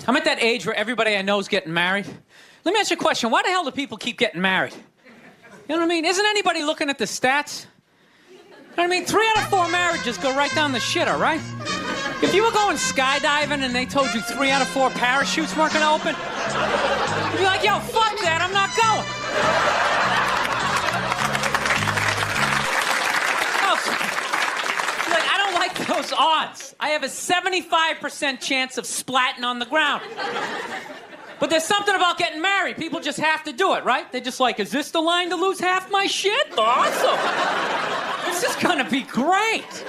I'm at that age where everybody I know is getting married. Let me ask you a question. Why the hell do people keep getting married? You know what I mean? Isn't anybody looking at the stats? You know what I mean? 3 out of 4 marriages go right down the shitter, right? If you were going skydiving and they told you 3 out of 4 parachutes weren't going to open, you'd be like, yo, fuck that, I'm not going. Like, I don't like those odds. I have a 75% chance of splatting on the ground. But there's something about getting married. People just have to do it, right? They're just like, is this the line to lose half my shit? Awesome. This is gonna be great.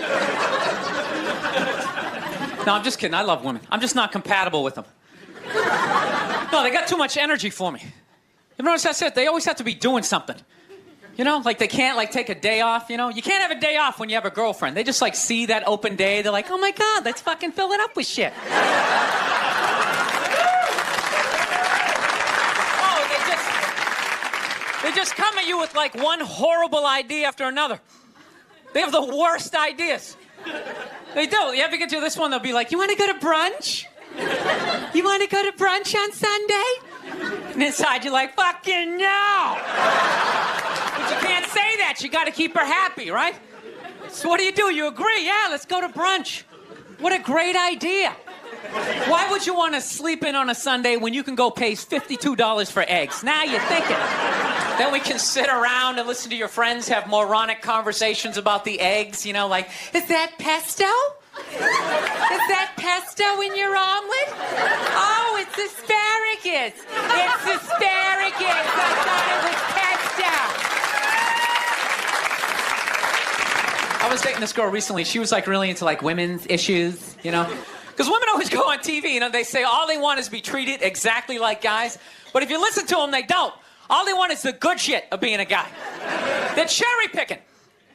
No, I'm just kidding. I love women. I'm just not compatible with them. No, they got too much energy for me. You notice that's it? They always have to be doing something. You know, like they can't like take a day off, you know? You can't have a day off when you have a girlfriend. They just like see that open day. They're like, oh my God, let's fucking fill it up with shit. They just come at you with like one horrible idea after another. They have the worst ideas. They do. You ever get to this one, they'll be like, you want to go to brunch? You want to go to brunch on Sunday? And inside you're like, fucking no. But you can't say that. You got to keep her happy, right? So what do? You agree? Yeah, let's go to brunch. What a great idea. Why would you want to sleep in on a Sunday when you can go pay $52 for eggs? Now you're thinking. Then we can sit around and listen to your friends have moronic conversations about the eggs, you know, like, is that pesto? Is that pesto in your omelet? Oh, it's asparagus. It's asparagus. I thought it was pesto. I was dating this girl recently. She was like really into like women's issues, you know? Because women always go on TV, you know, they say all they want is to be treated exactly like guys. But if you listen to them, they don't. All they want is the good shit of being a guy. They're cherry picking.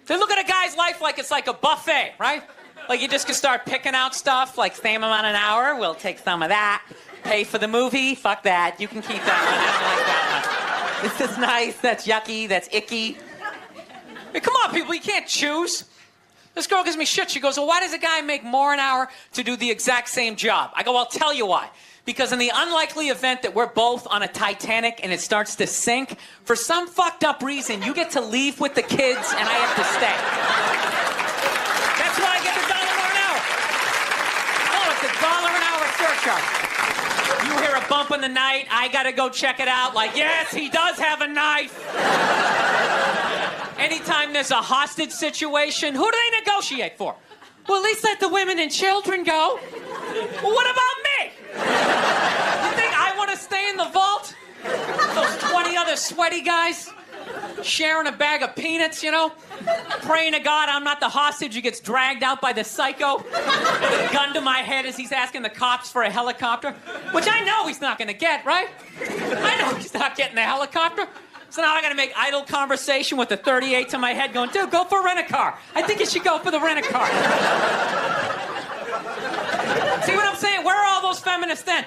They look at a guy's life like it's like a buffet, right? Like you just can start picking out stuff, like same amount an hour, we'll take some of that. Pay for the movie, fuck that. You can keep that one, I don't like that one. This is nice, that's yucky, that's icky. Hey, come on, people, you can't choose. This girl gives me shit. She goes, well, why does a guy make more an hour to do the exact same job? I go, well, I'll tell you why. Because in the unlikely event that we're both on a Titanic and it starts to sink, for some fucked up reason, you get to leave with the kids and I have to stay. That's why I get the $1 an hour. Oh, it's a $1 an hour surcharge. You hear a bump in the night, I gotta go check it out. Like, yes, he does have a knife. Anytime there's a hostage situation, who do they negotiate for? Well, at least let the women and children go. Well, what about me? You think I want to stay in the vault? Those 20 other sweaty guys sharing a bag of peanuts, you know? Praying to God I'm not the hostage who gets dragged out by the psycho with a gun to my head as he's asking the cops for a helicopter, which I know he's not going to get, right? I know he's not getting the helicopter. So now I gotta make idle conversation with the 38 to my head going, dude, go for a rent-a-car. I think you should go for the rent-a-car. See what I'm saying? Where are all those feminists then?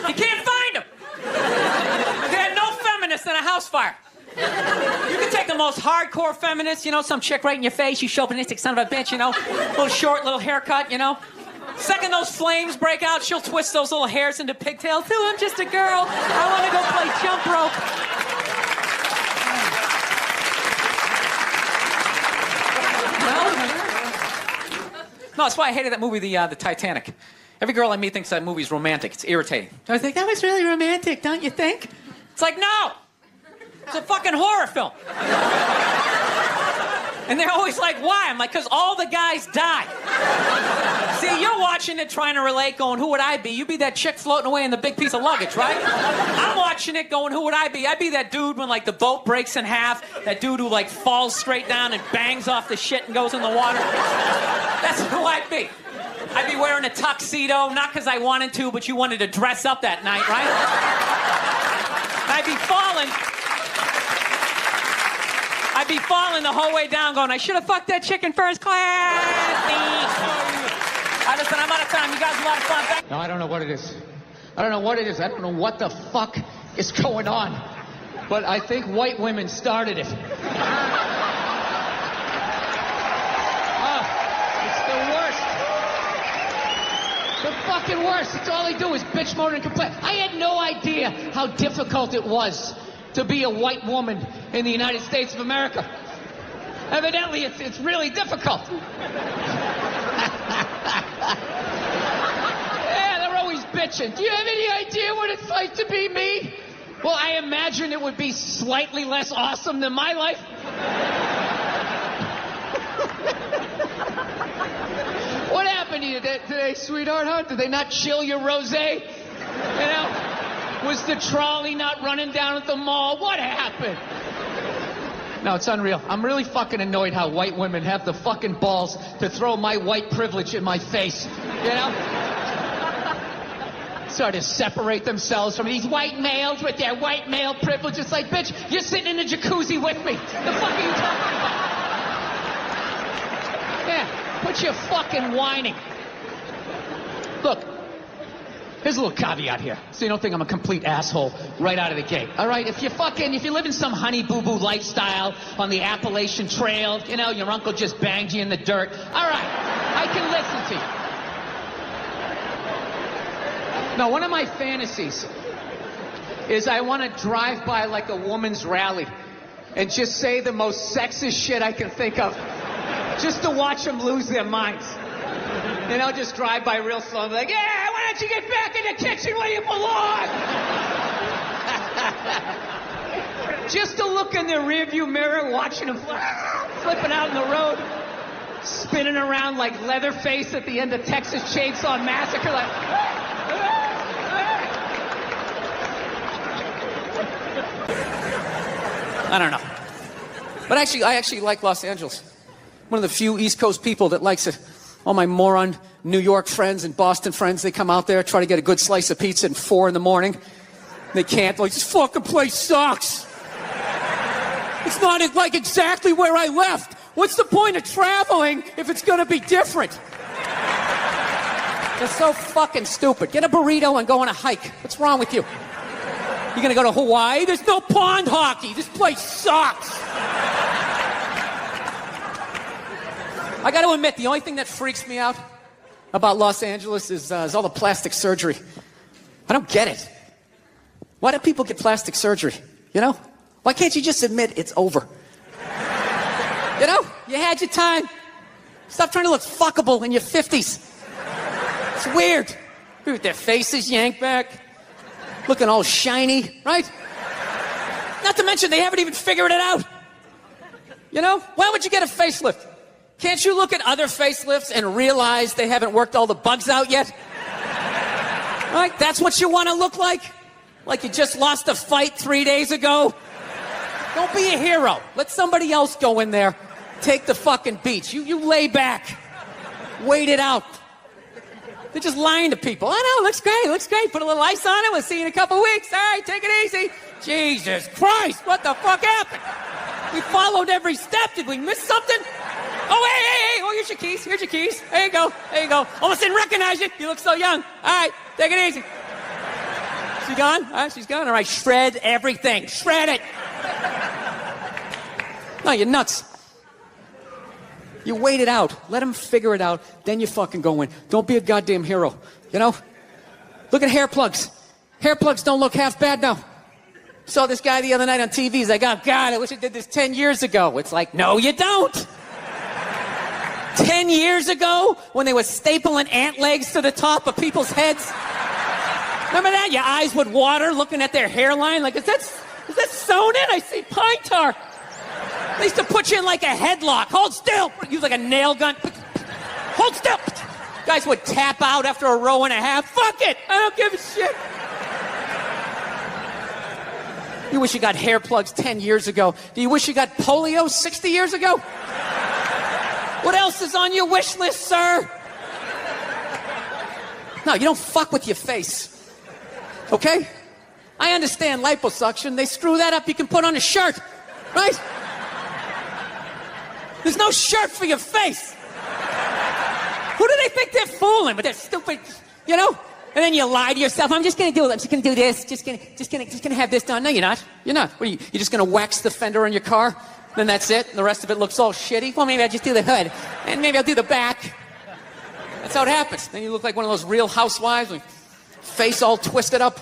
You can't find them. They had no feminists in a house fire. You can take the most hardcore feminist, you know, some chick right in your face, you chauvinistic son of a bitch, you know, little short, little haircut, you know. Second those flames break out, she'll twist those little hairs into pigtails. Ooh, I'm just a girl. I want to go play jump rope. No, that's why I hated that movie, the Titanic. Every girl I meet thinks that movie's romantic. It's irritating. I think that was really romantic, don't you think? It's like, no. It's a fucking horror film. And they're always like, why? I'm like, because all the guys die. See, you're watching it trying to relate, going, who would I be? You'd be that chick floating away in the big piece of luggage, right? I'm watching it going, who would I be? I'd be that dude when, like, the boat breaks in half, that dude who, like, falls straight down and bangs off the shit and goes in the water. That's who I'd be. I'd be wearing a tuxedo, not because I wanted to, but you wanted to dress up that night, right? I'd be falling the whole way down going, I should have fucked that chick in first class. Listen, I'm out of time. You guys have a lot of fun. No, I don't know what it is. I don't know what it is. I don't know what the fuck is going on. But I think white women started it. It's the worst. The fucking worst. It's all they do is bitch, moan, and complain. I had no idea how difficult it was to be a white woman in the United States of America. Evidently, it's really difficult. Yeah, they're always bitching. Do you have any idea what it's like to be me? Well, I imagine it would be slightly less awesome than my life. What happened to you today, sweetheart, huh? Did they not chill your rosé? You know? Was the trolley not running down at the mall? What happened? No, it's unreal. I'm really fucking annoyed how white women have the fucking balls to throw my white privilege in my face. You know? Sort of separate themselves from these white males with their white male privilege. It's like, bitch, you're sitting in the jacuzzi with me. The fuck are you talking about? Yeah, put your fucking whining. Look, here's a little caveat here, so you don't think I'm a complete asshole right out of the gate. All right, if you live in some honey boo boo lifestyle on the Appalachian Trail, you know, your uncle just banged you in the dirt. All right, I can listen to you. No, one of my fantasies is I want to drive by like a woman's rally and just say the most sexist shit I can think of, just to watch them lose their minds. And I'll just drive by real slow and be like, yeah, why don't you get back in the kitchen where you belong? Just to look in the rearview mirror, watching them flipping out in the road, spinning around like Leatherface at the end of Texas Chainsaw Massacre, like... I don't know. But I actually like Los Angeles. One of the few East Coast people that likes it. All my moron New York friends and Boston friends, they come out there, try to get a good slice of pizza at 4 in the morning. They can't. They're like, this fucking place sucks. It's not like exactly where I left. What's the point of traveling if it's going to be different? They're so fucking stupid. Get a burrito and go on a hike. What's wrong with you? You're going to go to Hawaii? There's no pond hockey. This place sucks. I got to admit, the only thing that freaks me out about Los Angeles is all the plastic surgery. I don't get it. Why do people get plastic surgery? You know? Why can't you just admit it's over? You know? You had your time. Stop trying to look fuckable in your 50s. It's weird. People with their faces yanked back. Looking all shiny, right? Not to mention they haven't even figured it out. You know? Why would you get a facelift? Can't you look at other facelifts and realize they haven't worked all the bugs out yet? Right? That's what you want to look like? Like you just lost a fight 3 days ago? Don't be a hero. Let somebody else go in there. Take the fucking beats. You lay back. Wait it out. They're just lying to people. I know, looks great. Put a little ice on it. We'll see you in a couple weeks. All right, take it easy. Jesus Christ, what the fuck happened? We followed every step. Did we miss something? Oh, hey. Oh, here's your keys. There you go. Almost didn't recognize you. You look so young. All right, take it easy. She gone? All right, she's gone. All right, shred everything. Shred it. No, you're nuts. You wait it out. Let them figure it out. Then you fucking go in. Don't be a goddamn hero. You know? Look at hair plugs. Hair plugs don't look half bad now. Saw this guy the other night on TV. He's like, oh, God, I wish I did this 10 years ago. It's like, no, you don't. 10 years ago, when they were stapling ant legs to the top of people's heads. Remember that? Your eyes would water looking at their hairline. Like, is that sewn in? I see pine tar. They used to put you in like a headlock. Hold still. Use like a nail gun. Hold still. Guys would tap out after a row and a half. Fuck it. I don't give a shit. You wish you got hair plugs 10 years ago. Do you wish you got polio 60 years ago? What else is on your wish list, sir? No, you don't fuck with your face. Okay? I understand liposuction. They screw that up. You can put on a shirt. Right? There's no shirt for your face. Who do they think they're fooling with their stupid, you know? And then you lie to yourself. I'm just gonna do it. I'm just gonna do this. Just gonna have this done. No, you're not. You're not. What are you? You're just gonna wax the fender on your car? Then that's it? And the rest of it looks all shitty? Well, maybe I'll just do the hood. And maybe I'll do the back. That's how it happens. Then you look like one of those Real Housewives with face all twisted up.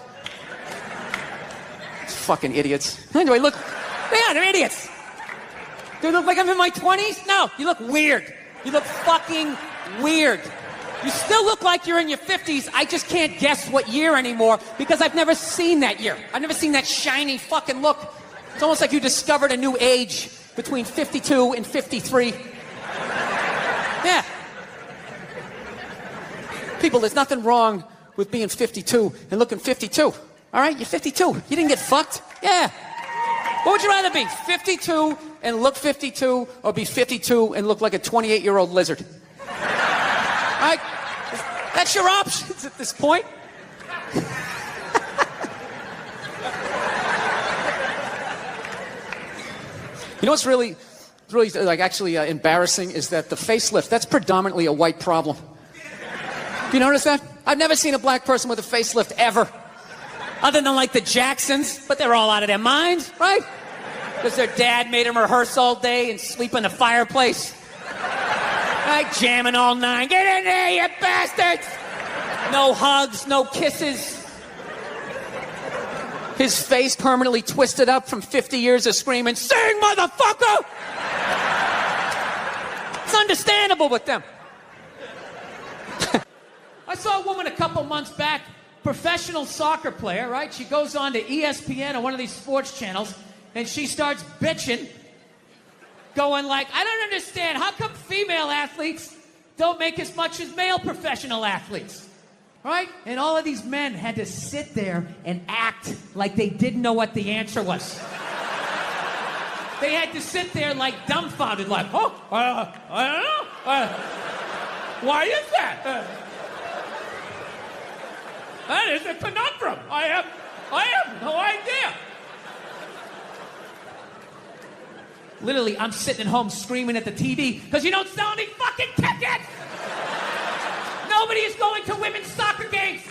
Fucking idiots. Anyway, look. Yeah, they're idiots. Do I look like I'm in my 20s? No, you look weird. You look fucking weird. You still look like you're in your 50s. I just can't guess what year anymore because I've never seen that year. I've never seen that shiny fucking look. It's almost like you discovered a new age between 52 and 53. Yeah. People, there's nothing wrong with being 52 and looking 52. All right? You're 52. You didn't get fucked. Yeah. What would you rather be? 52 and look 52 or be 52 and look like a 28-year-old lizard? All right? That's your options at this point. You know what's really like actually embarrassing is that the facelift, that's predominantly a white problem. Do you notice that? I've never seen a black person with a facelift ever. Other than like the Jacksons, but they're all out of their minds, right? Because their dad made them rehearse all day and sleep in the fireplace. Right? Jamming all night. Get in there, you bastards! No hugs, no kisses. His face permanently twisted up from 50 years of screaming, "Sing, motherfucker!" It's understandable with them. I saw a woman a couple months back, professional soccer player, right? She goes on to ESPN or one of these sports channels, and she starts bitching, going like, I don't understand, how come female athletes don't make as much as male professional athletes? Right? And all of these men had to sit there and act like they didn't know what the answer was. They had to sit there like dumbfounded, like, oh, I don't know. Why is that? That is a conundrum. I have no idea. Literally, I'm sitting at home screaming at the TV because you don't sell any fucking tickets. Nobody is going to women's soccer games.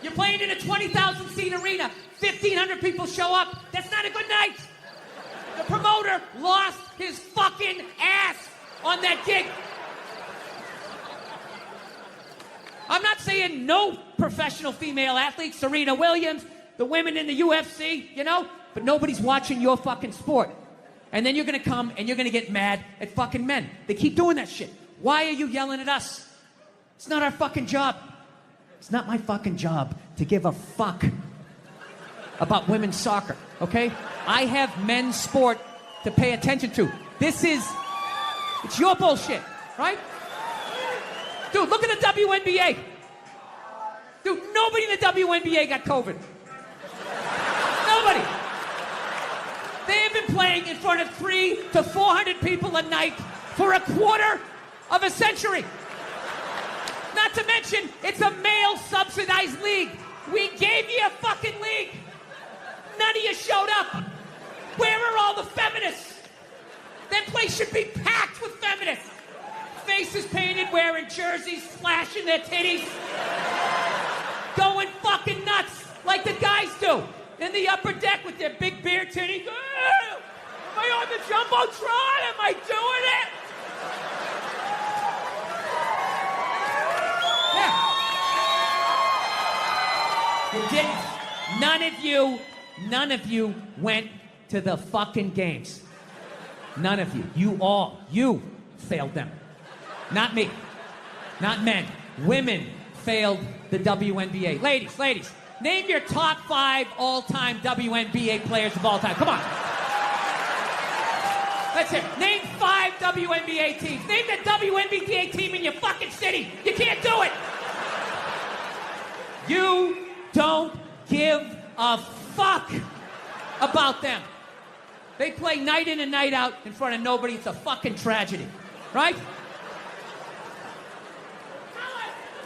You're playing in a 20,000 seat arena. 1,500 people show up. That's not a good night. The promoter lost his fucking ass on that gig. I'm not saying no professional female athletes, Serena Williams, the women in the UFC, you know, but nobody's watching your fucking sport. And then you're gonna come and you're gonna get mad at fucking men. They keep doing that shit. Why are you yelling at us? It's not our fucking job. It's not my fucking job to give a fuck about women's soccer, okay? I have men's sport to pay attention to. It's your bullshit, right? Dude, look at the WNBA. Dude, nobody in the WNBA got COVID. Nobody. They have been playing in front of 300 to 400 people a night for a quarter of a century. Not to mention, it's a male-subsidized league. We gave you a fucking league. None of you showed up. Where are all the feminists? That place should be packed with feminists. Faces painted, wearing jerseys, flashing their titties. Going fucking nuts like the guys do. In the upper deck with their big beer titties. Am I on the Jumbotron? Am I doing it? Yeah. You didn't. None of you went to the fucking games. None of you. You failed them. Not me. Not men. Women failed the WNBA. Ladies, name your top 5 all-time WNBA players of all time. Come on. That's it. Name 5 WNBA teams. Name the WNBA team in your fucking city. You can't do it. You don't give a fuck about them. They play night in and night out in front of nobody. It's a fucking tragedy. Right?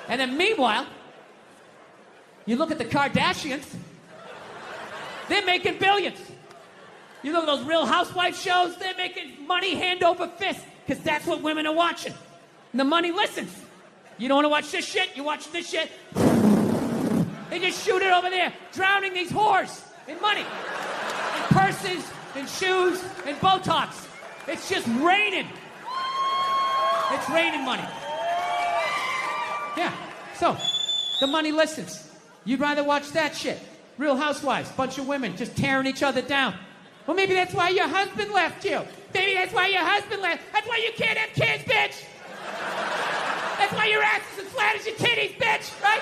And then meanwhile, you look at the Kardashians, they're making billions. You look at those Real Housewives shows, they're making money hand over fist, because that's what women are watching. And the money listens. You don't want to watch this shit, you watch this shit. They just shoot it over there, drowning these whores in money. In purses, in shoes, in Botox. It's just raining. It's raining money. Yeah. So, the money listens. You'd rather watch that shit. Real Housewives, bunch of women just tearing each other down. Well, maybe that's why your husband left you. Maybe that's why your husband left. That's why you can't have kids, bitch. That's why your ass is as flat as your titties, bitch, right?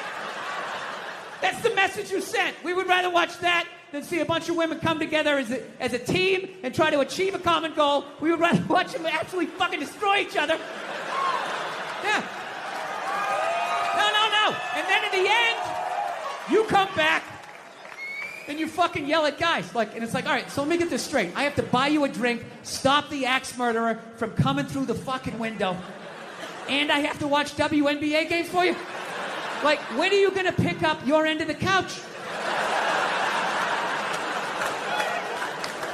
That's the message you sent. We would rather watch that than see a bunch of women come together as a team and try to achieve a common goal. We would rather watch them absolutely fucking destroy each other. Yeah. No. And then in the end, you come back and you fucking yell at guys. And it's like, all right, so let me get this straight. I have to buy you a drink, stop the axe murderer from coming through the fucking window, and I have to watch WNBA games for you? Like, when are you gonna pick up your end of the couch?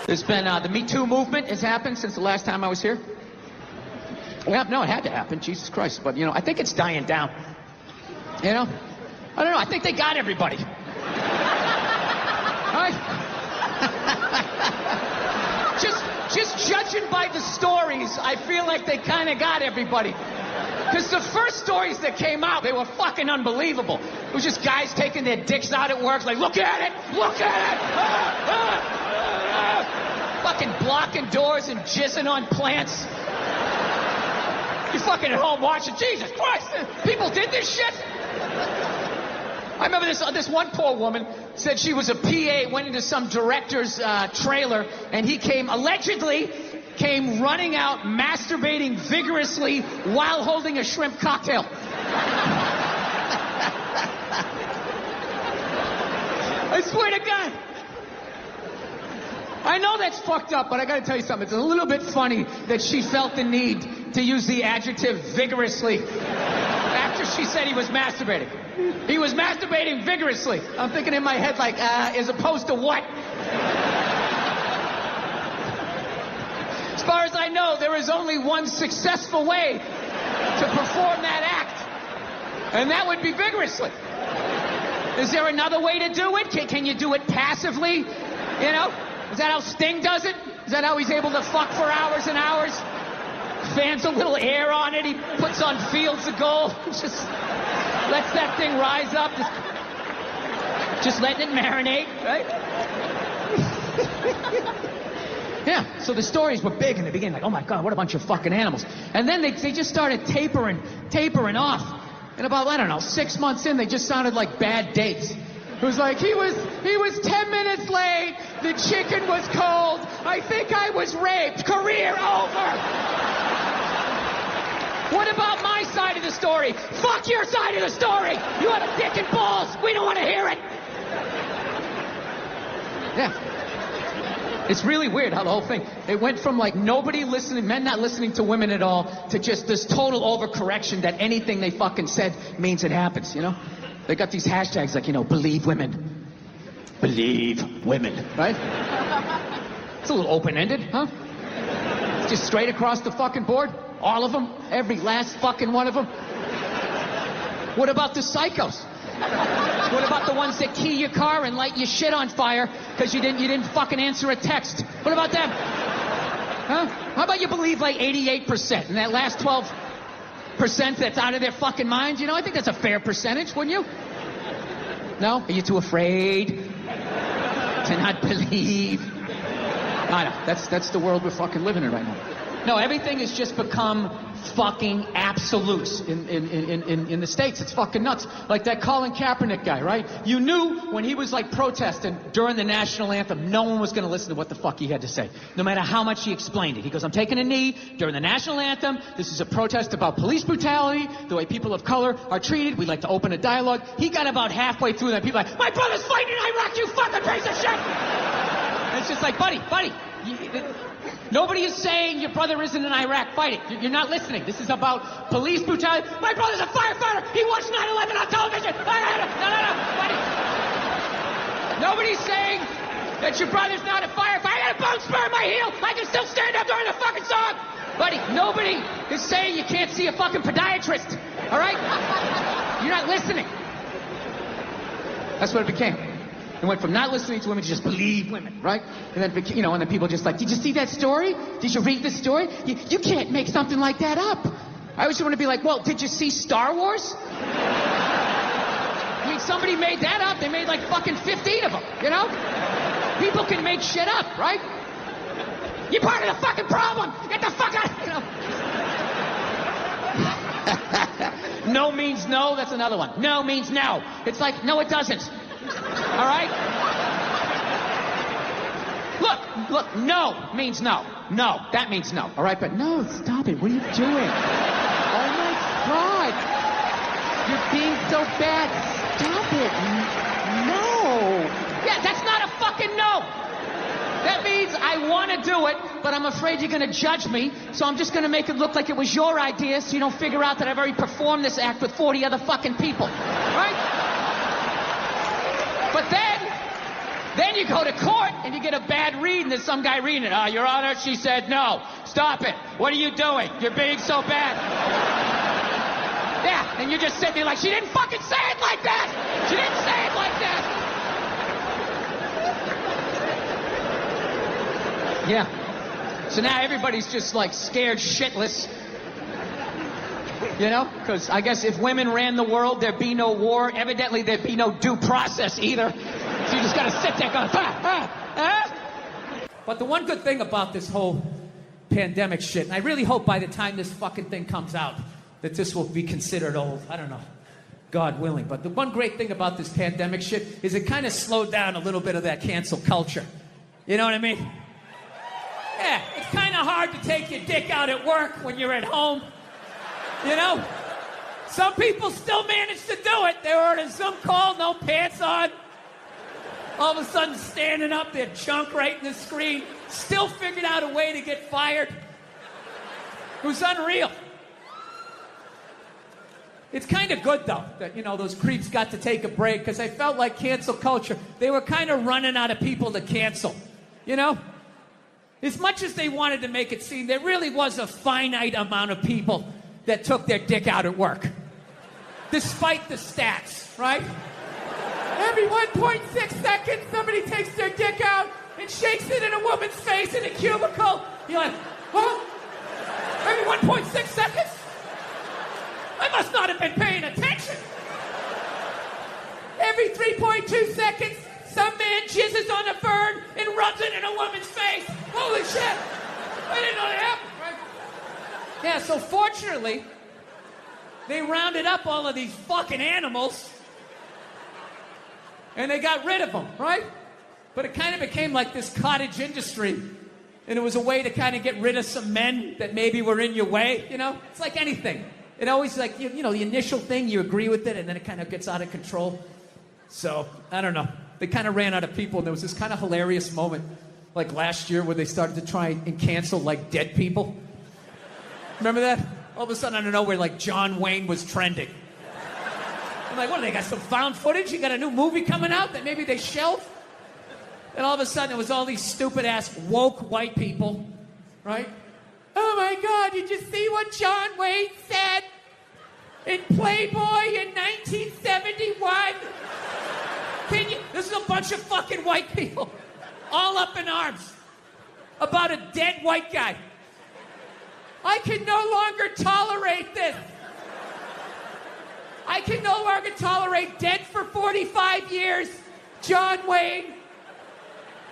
There's been, the Me Too movement has happened since the last time I was here. Well, no, it had to happen, Jesus Christ. But, I think it's dying down. I don't know, I think they got everybody. Right? Just judging by the stories, I feel like they kind of got everybody. Because the first stories that came out, they were fucking unbelievable. It was just guys taking their dicks out at work, like, look at it! Fucking blocking doors and jizzing on plants. You're fucking at home watching, Jesus Christ, people did this shit? I remember this one poor woman said she was a PA, went into some director's trailer, and he allegedly came running out, masturbating vigorously while holding a shrimp cocktail. I swear to God. I know that's fucked up, but I gotta tell you something. It's a little bit funny that she felt the need to use the adjective vigorously after she said he was masturbating. He was masturbating vigorously. I'm thinking in my head, like, as opposed to what? As far as I know, there is only one successful way to perform that act, and that would be vigorously. Is there another way to do it? Can you do it passively? Is that how Sting does it? Is that how he's able to fuck for hours and hours? Fans a little air on it, he puts on Fields of Gold, just lets that thing rise up, just letting it marinate, right? Yeah, so the stories were big in the beginning, like, oh my God, what a bunch of fucking animals. And then they just started tapering off. And about, I don't know, 6 months in, they just sounded like bad dates. It was like, he was 10 minutes late, the chicken was cold, I think I was raped, career over. What about my side of the story? Fuck your side of the story! You have a dick and balls, we don't want to hear it! Yeah. It's really weird how the whole thing, it went from like nobody listening, men not listening to women at all, to just this total overcorrection that anything they fucking said means it happens, They got these hashtags like, believe women. Believe women, right? It's a little open-ended, huh? Just straight across the fucking board. All of them. Every last fucking one of them. What about the psychos? What about the ones that key your car and light your shit on fire because you didn't fucking answer a text? What about them? Huh? How about you believe like 88% and that last 12% that's out of their fucking minds? I think that's a fair percentage, wouldn't you? No? Are you too afraid to not believe? I know. That's the world we're fucking living in right now. No, everything has just become fucking absolutes in the States. It's fucking nuts. Like that Colin Kaepernick guy, right? You knew when he was like protesting during the national anthem, no one was going to listen to what the fuck he had to say, no matter how much he explained it. He goes, I'm taking a knee during the national anthem. This is a protest about police brutality, the way people of color are treated. We'd like to open a dialogue. He got about halfway through that. People are like, my brother's fighting in Iraq, you fucking piece of shit! And it's just like, buddy. Nobody is saying your brother isn't in Iraq fighting. You're not listening. This is about police brutality. My brother's a firefighter. He watched 9/11 on television. No, buddy. Nobody's saying that your brother's not a firefighter. I got a bone spur in my heel. I can still stand up during the fucking song. Buddy, nobody is saying you can't see a fucking podiatrist. All right? You're not listening. That's what it became. It went from not listening to women to just believe women, right? And then, and then people just like, did you see that story? Did you read the story? You can't make something like that up. I always want to be like, well, did you see Star Wars? mean, somebody made that up. They made like fucking 15 of them, you know? People can make shit up, right? You're part of the fucking problem. Get the fuck out, you know? No means no. That's another one. No means no. It's like, no, it doesn't. All right? Look, no means no. No, that means no. All right, but no, stop it. What are you doing? Oh my God. You're being so bad. Stop it. No. Yeah, that's not a fucking no. That means I want to do it, but I'm afraid you're going to judge me, so I'm just going to make it look like it was your idea so you don't figure out that I've already performed this act with 40 other fucking people. Right? But then you go to court and you get a bad read and there's some guy reading it. Your Honor, she said no. Stop it. What are you doing? You're being so bad. Yeah, and you're just sitting there like, she didn't fucking say it like that. She didn't say it like that. Yeah. So now everybody's just like scared shitless. You know? Because I guess if women ran the world, there'd be no war. Evidently, there'd be no due process either. So you just gotta sit there going, But the one good thing about this whole pandemic shit, and I really hope by the time this fucking thing comes out, that this will be considered old. I don't know. God willing. But the one great thing about this pandemic shit is it kind of slowed down a little bit of that cancel culture. You know what I mean? Yeah, it's kind of hard to take your dick out at work when you're at home. You know? Some people still manage to do it. They were in some call, no pants on. All of a sudden standing up, their junk right in the screen. Still figured out a way to get fired. It was unreal. It's kind of good, though, that, you know, those creeps got to take a break, because I felt like cancel culture, they were kind of running out of people to cancel. You know? As much as they wanted to make it seem, there really was a finite amount of people that took their dick out at work. Despite the stats, right? Every 1.6 seconds, somebody takes their dick out and shakes it in a woman's face in a cubicle. You're like, huh? Every 1.6 seconds? I must not have been paying attention. Every 3.2 seconds, some man jizzes on a bird and rubs it in a woman's face. Holy shit! I didn't know that happened, right? Yeah, so fortunately, they rounded up all of these fucking animals and they got rid of them, right? But it kind of became like this cottage industry, and it was a way to kind of get rid of some men that maybe were in your way, you know? It's like anything. It always, like, you know, the initial thing, you agree with it, and then it kind of gets out of control. So, I don't know. They kind of ran out of people, and there was this kind of hilarious moment, like last year, where they started to try and cancel, like, dead people. Remember that? All of a sudden, I don't know, where, like, John Wayne was trending. I'm like, what, they got some found footage? You got a new movie coming out that maybe they shelved? And all of a sudden, it was all these stupid-ass woke white people, right? Oh my God, did you see what John Wayne said in Playboy in 1971? This is a bunch of fucking white people, all up in arms, about a dead white guy. I can no longer tolerate this. I can no longer tolerate dead for 45 years, John Wayne,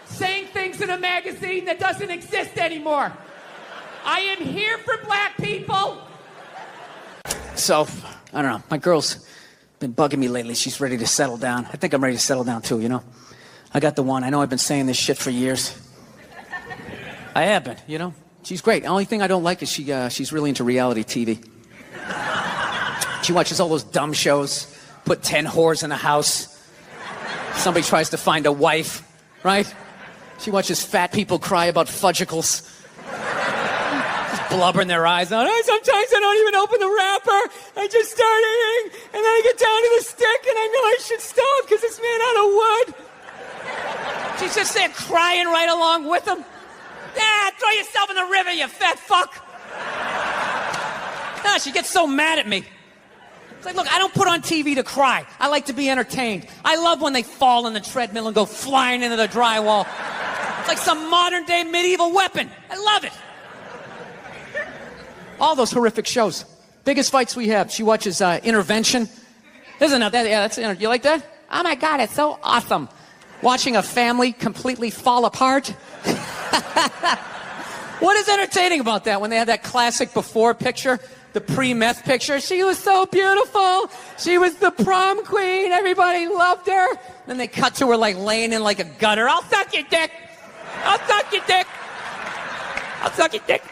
saying things in a magazine that doesn't exist anymore. I am here for black people. So, I don't know. My girl's been bugging me lately. She's ready to settle down. I think I'm ready to settle down too, you know? I got the one. I know I've been saying this shit for years. I have been, you know? She's great. The only thing I don't like is she's really into reality TV. She watches all those dumb shows. Put 10 whores in a house. Somebody tries to find a wife, right? She watches fat people cry about fudgicles. Blubber in their eyes. Sometimes I don't even open the wrapper. I just start eating, and then I get down to the stick, and I know I should stop because it's made out of wood. She's just there crying right along with them. Yeah, throw yourself in the river, you fat fuck. Ah, she gets so mad at me. It's like, look, I don't put on TV to cry. I like to be entertained. I love when they fall in the treadmill and go flying into the drywall. It's like some modern-day medieval weapon. I love it. All those horrific shows. Biggest fights we have. She watches Intervention. Isn't that? Yeah, that's, you like that? Oh my God, it's so awesome. Watching a family completely fall apart. What is entertaining about that when they have that classic before picture, the pre-meth picture? She was so beautiful. She was the prom queen. Everybody loved her. Then they cut to her like laying in like a gutter. I'll suck your dick. I'll suck your dick. I'll suck your dick.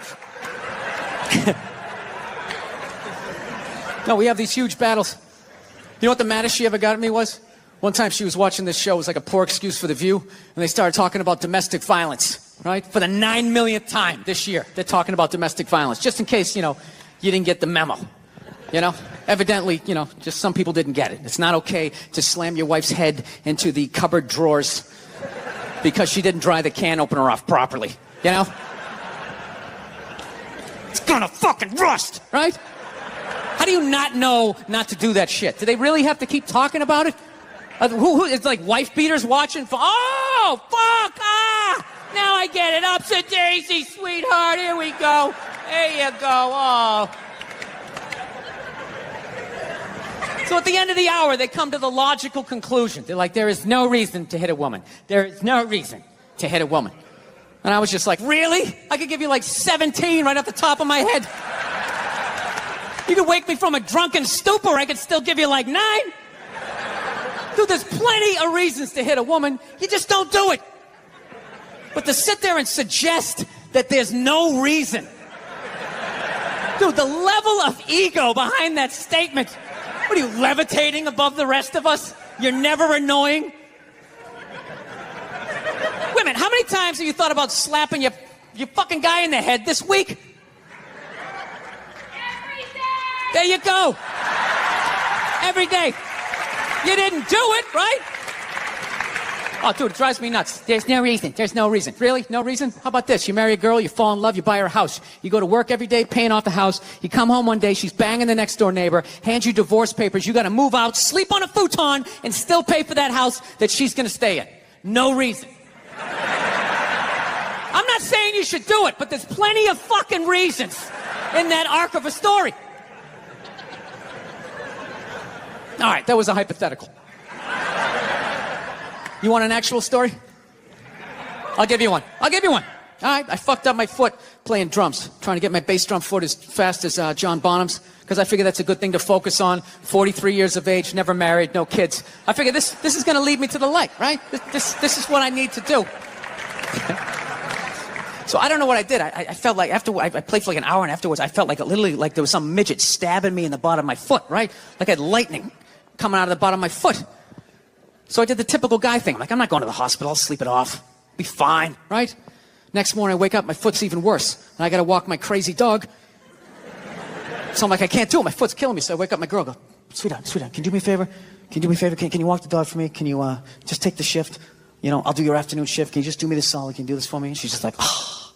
No, we have these huge battles. You know what the maddest she ever got at me was? One time she was watching this show. It was like a poor excuse for The View. And they started talking about domestic violence, right? For the 9 millionth time this year, they're talking about domestic violence. Just in case, you didn't get the memo. Evidently, just some people didn't get it. It's not okay to slam your wife's head into the cupboard drawers because she didn't dry the can opener off properly. It's gonna fucking rust, right? How do you not know not to do that shit? Do they really have to keep talking about it? It's like wife beaters watching. Oh, fuck! Ah! Now I get it. Ups a daisy, sweetheart. Here we go. There you go. Oh. So at the end of the hour, they come to the logical conclusion. They're like, there is no reason to hit a woman. There is no reason to hit a woman. And I was just like, really? I could give you like 17 right off the top of my head. You could wake me from a drunken stupor, I could still give you like 9. Dude, there's plenty of reasons to hit a woman. You just don't do it. But to sit there and suggest that there's no reason. Dude, the level of ego behind that statement. What are you, levitating above the rest of us? You're never annoying? Wait a minute, how many times have you thought about slapping your fucking guy in the head this week? There you go. Every day. You didn't do it, right? Oh, dude, it drives me nuts. There's no reason. There's no reason. Really? No reason? How about this? You marry a girl, you fall in love, you buy her a house. You go to work every day, paying off the house. You come home one day, she's banging the next door neighbor, hands you divorce papers. You got to move out, sleep on a futon, and still pay for that house that she's going to stay in. No reason. I'm not saying you should do it, but there's plenty of fucking reasons in that arc of a story. All right, that was a hypothetical. You want an actual story? I'll give you one. All right, I fucked up my foot playing drums, trying to get my bass drum foot as fast as John Bonham's, because I figure that's a good thing to focus on. 43 years of age, never married, no kids. I figure this is going to lead me to the light, right? This is what I need to do. So I don't know what I did. I felt like after I played for like an hour, and afterwards I felt like literally like there was some midget stabbing me in the bottom of my foot, right? Like I had lightning coming out of the bottom of my foot. So I did the typical guy thing. I'm like, I'm not going to the hospital. I'll sleep it off. Be fine, right? Next morning I wake up, my foot's even worse. And I got to walk my crazy dog. So I'm like, I can't do it. My foot's killing me. So I wake up my girl, go, sweetheart, can you do me a favor? Can you walk the dog for me? Can you just take the shift? I'll do your afternoon shift. Can you just do me this solid? Can you do this for me? And she's just like, oh.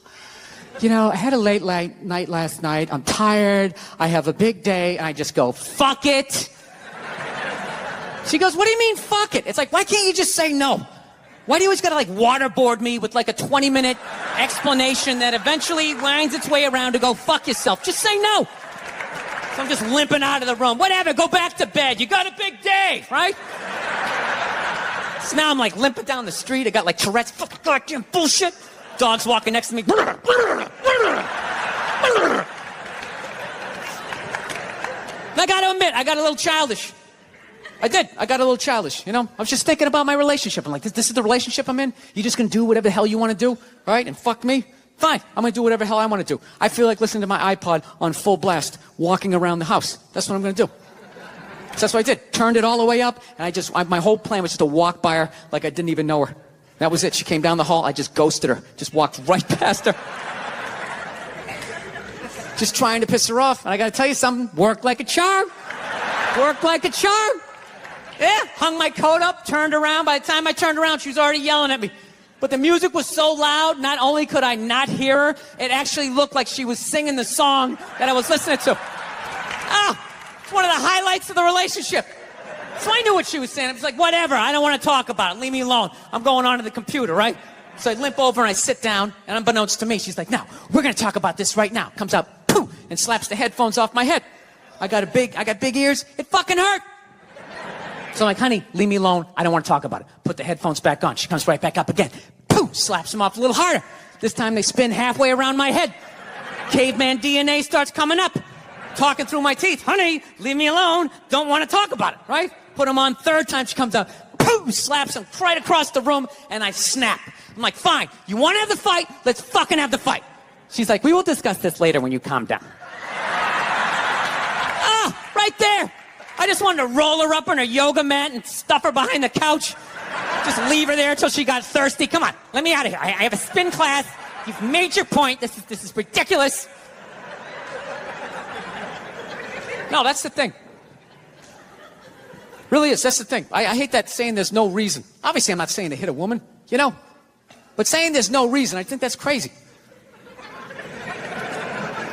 I had a late night last night. I'm tired. I have a big day. And I just go, fuck it. She goes, what do you mean, fuck it? It's like, why can't you just say no? Why do you always gotta waterboard me with a 20-minute explanation that eventually winds its way around to go, fuck yourself? Just say no. So I'm just limping out of the room. Whatever, go back to bed. You got a big day, right? So now I'm limping down the street. I got Tourette's, fucking goddamn bullshit. Dog's walking next to me. And I gotta admit, I got a little childish. I did. I got a little childish, I was just thinking about my relationship. I'm like, this is the relationship I'm in? You just gonna do whatever the hell you want to do, right? And fuck me? Fine. I'm gonna do whatever the hell I want to do. I feel like listening to my iPod on full blast, walking around the house. That's what I'm gonna do. So that's what I did. Turned it all the way up, and my whole plan was just to walk by her like I didn't even know her. That was it. She came down the hall. I just ghosted her. Just walked right past her. Just trying to piss her off. And I gotta tell you something. Worked like a charm. Worked like a charm. Yeah, hung my coat up, turned around. By the time I turned around, she was already yelling at me. But the music was so loud, not only could I not hear her, it actually looked like she was singing the song that I was listening to. It's one of the highlights of the relationship. So I knew what she was saying. I was like, whatever, I don't want to talk about it. Leave me alone. I'm going on to the computer, right? So I limp over and I sit down, and unbeknownst to me, she's like, now, we're going to talk about this right now. Comes out, poof, and slaps the headphones off my head. I got big ears. It fucking hurt. So I'm like, honey, leave me alone. I don't want to talk about it. Put the headphones back on. She comes right back up again. Poof, slaps them off a little harder. This time they spin halfway around my head. Caveman DNA starts coming up. Talking through my teeth. Honey, leave me alone. Don't want to talk about it, right? Put them on. Third time she comes up. Poof, slaps him right across the room, and I snap. I'm like, fine. You want to have the fight? Let's fucking have the fight. She's like, we will discuss this later when you calm down. Ah, right there. I just wanted to roll her up on her yoga mat and stuff her behind the couch. Just leave her there until she got thirsty. Come on, let me out of here. I have a spin class. You've made your point. This is ridiculous. No, that's the thing. Really is. That's the thing. I hate that saying there's no reason. Obviously, I'm not saying to hit a woman, you know. But saying there's no reason, I think that's crazy.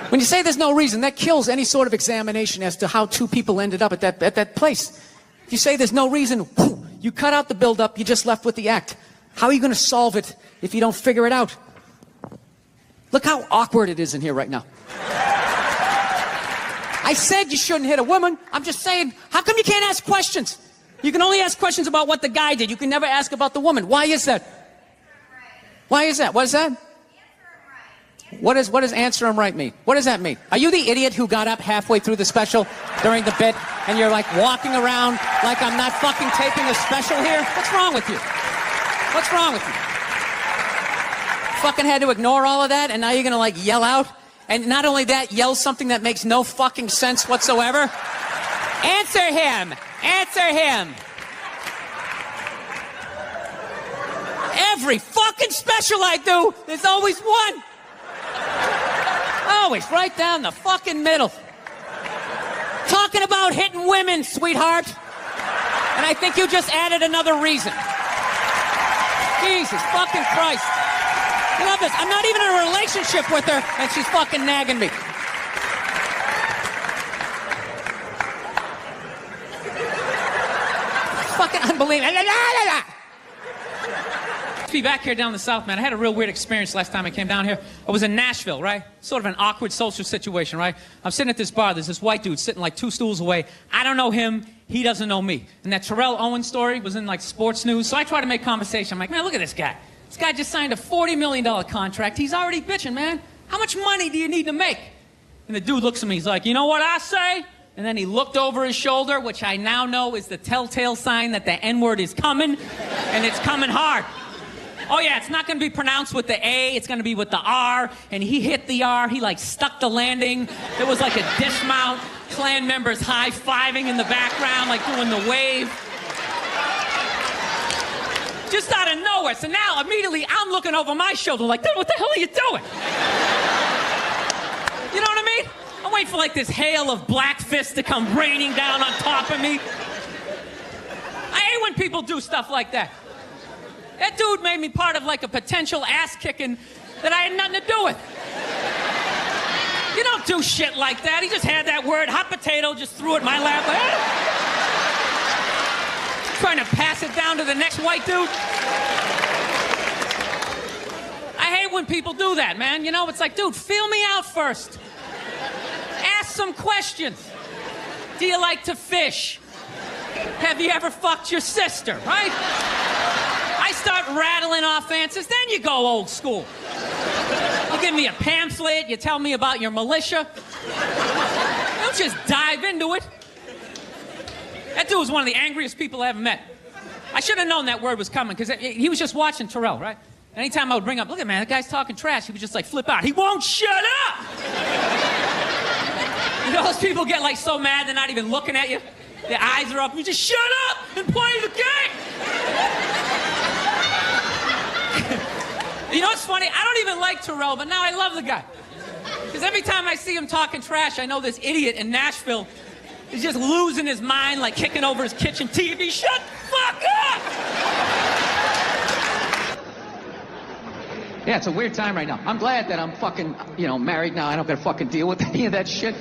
When you say there's no reason, that kills any sort of examination as to how two people ended up at that place. If you say there's no reason, whoo, you cut out the build-up, you're just left with the act. How are you going to solve it if you don't figure it out? Look how awkward it is in here right now. I said you shouldn't hit a woman. I'm just saying, how come you can't ask questions? You can only ask questions about what the guy did. You can never ask about the woman. Why is that? Why is that? What is that? What does answer him right mean? What does that mean? Are you the idiot who got up halfway through the special during the bit and you're like walking around like I'm not fucking taping a special here? What's wrong with you? What's wrong with you? Fucking had to ignore all of that and now you're gonna like yell out? And not only that, yell something that makes no fucking sense whatsoever? Answer him! Answer him! Every fucking special I do, there's always one. Always right down the fucking middle. Talking about hitting women, sweetheart. And I think you just added another reason. Jesus fucking Christ. I love this. I'm not even in a relationship with her, and she's fucking nagging me. Fucking unbelievable. Be back here down the south, man. I had a real weird experience last time I came down here. I was in Nashville, right? Sort of an awkward social situation, right? I'm sitting at this bar. There's this white dude sitting like 2 stools away. I don't know him. He doesn't know me. And that Terrell Owens story was in like sports news. So I try to make conversation. I'm like, man, look at this guy. This guy just signed a $40 million contract. He's already bitching, man. How much money do you need to make? And the dude looks at me. He's like, you know what I say? And then he looked over his shoulder, which I now know is the telltale sign that the N-word is coming. And it's coming hard. Oh, yeah, it's not going to be pronounced with the A. It's going to be with the R. And he hit the R. He, like, stuck the landing. There was, like, a dismount. Klan members high-fiving in the background, like, doing the wave. Just out of nowhere. So now, immediately, I'm looking over my shoulder like, dude, what the hell are you doing? You know what I mean? I'm waiting for, like, this hail of black fists to come raining down on top of me. I hate when people do stuff like that. That dude made me part of like a potential ass-kicking that I had nothing to do with. You don't do shit like that. He just had that word, hot potato, just threw it in my lap. Trying to pass it down to the next white dude. I hate when people do that, man. You know, it's like, dude, feel me out first. Ask some questions. Do you like to fish? Have you ever fucked your sister, right? I start rattling off answers, then you go old school. You give me a pamphlet, you tell me about your militia. Don't just dive into it. That dude was one of the angriest people I ever met. I should have known that word was coming, because he was just watching Terrell, right? Anytime I would bring up, look at man, that guy's talking trash, he would just like flip out. He won't shut up! You know those people get like so mad they're not even looking at you? Their eyes are up, you just shut up and play the game! You know what's funny? I don't even like Terrell, but now I love the guy. Because every time I see him talking trash, I know this idiot in Nashville is just losing his mind, like kicking over his kitchen TV. Shut the fuck up! Yeah, it's a weird time right now. I'm glad that I'm fucking, married now. I don't gotta fucking deal with any of that shit.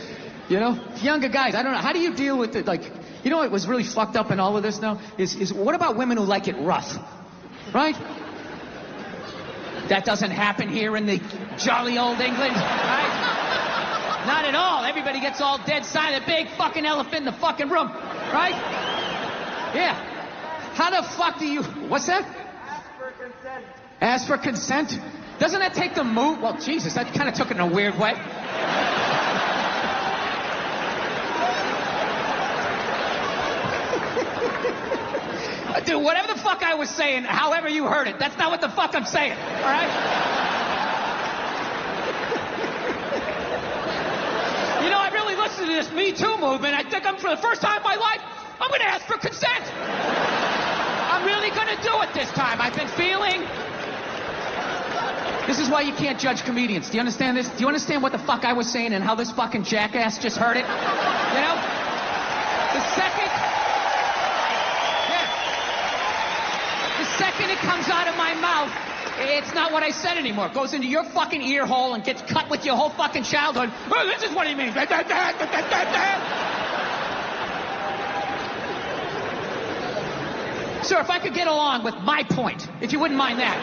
You know? Younger guys, I don't know. How do you deal with it? Like, you know what was really fucked up in all of this now? Is what about women who like it rough? Right? That doesn't happen here in the jolly old England, right? Not at all. Everybody gets all dead silent. Big fucking elephant in the fucking room, right? Yeah. How the fuck do you... What's that? Ask for consent. Ask for consent? Doesn't that take the move? Well, Jesus, that kind of took it in a weird way. Dude, whatever the fuck I was saying, however you heard it, that's not what the fuck I'm saying, all right? You know, I really listened to this Me Too movement. I think for the first time in my life, I'm going to ask for consent. I'm really going to do it this time. I've been feeling... This is why you can't judge comedians. Do you understand this? Do you understand what the fuck I was saying and how this fucking jackass just heard it? You know? The second it comes out of my mouth, it's not what I said anymore. It goes into your fucking ear hole and gets cut with your whole fucking childhood. Oh, this is what he means. Sir, if I could get along with my point, if you wouldn't mind that.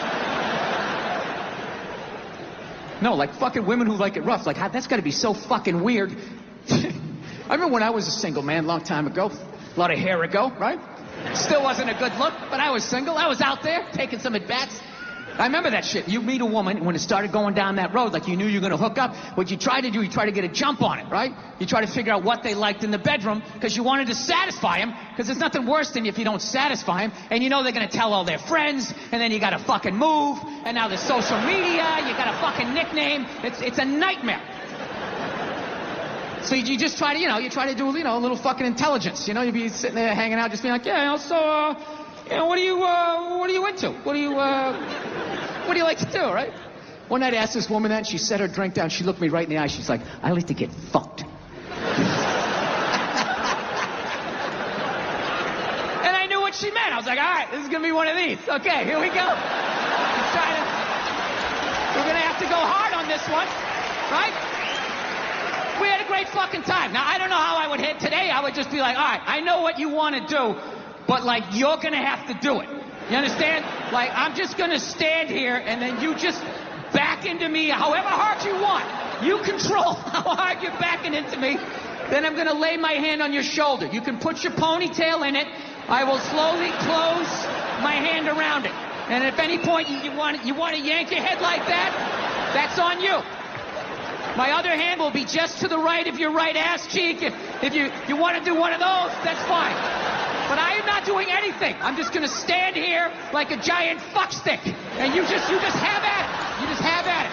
No, like fucking women who like it rough. Like, that's got to be so fucking weird. I remember when I was a single man a long time ago. A lot of hair ago, right? Still wasn't a good look, but I was single. I was out there taking some at-bats. I remember that shit. You meet a woman, when it started going down that road, like you knew you were going to hook up, what you try to do, you try to get a jump on it, right? You try to figure out what they liked in the bedroom, because you wanted to satisfy them, because there's nothing worse than if you don't satisfy them, and you know they're going to tell all their friends, and then you got to fucking move, and now there's social media, you got a fucking nickname. It's a nightmare. So you just try to, you try to do, a little fucking intelligence. You'd be sitting there hanging out, just being like, yeah, so, what are you into? What do you like to do, right? One night I asked this woman that, and she set her drink down. She looked me right in the eye. She's like, I like to get fucked. And I knew what she meant. I was like, all right, this is going to be one of these. Okay, here we go. We're going to have to go hard on this one, right? We had a great fucking time. Now, I don't know how I would hit today. I would just be like, all right, I know what you want to do, but, like, you're going to have to do it. You understand? Like, I'm just going to stand here, and then you just back into me however hard you want. You control how hard you're backing into me. Then I'm going to lay my hand on your shoulder. You can put your ponytail in it. I will slowly close my hand around it. And if at any point you want to yank your head like that, that's on you. My other hand will be just to the right of your right ass cheek. If you want to do one of those, that's fine. But I am not doing anything. I'm just going to stand here like a giant fuckstick. And you just have at it. You just have at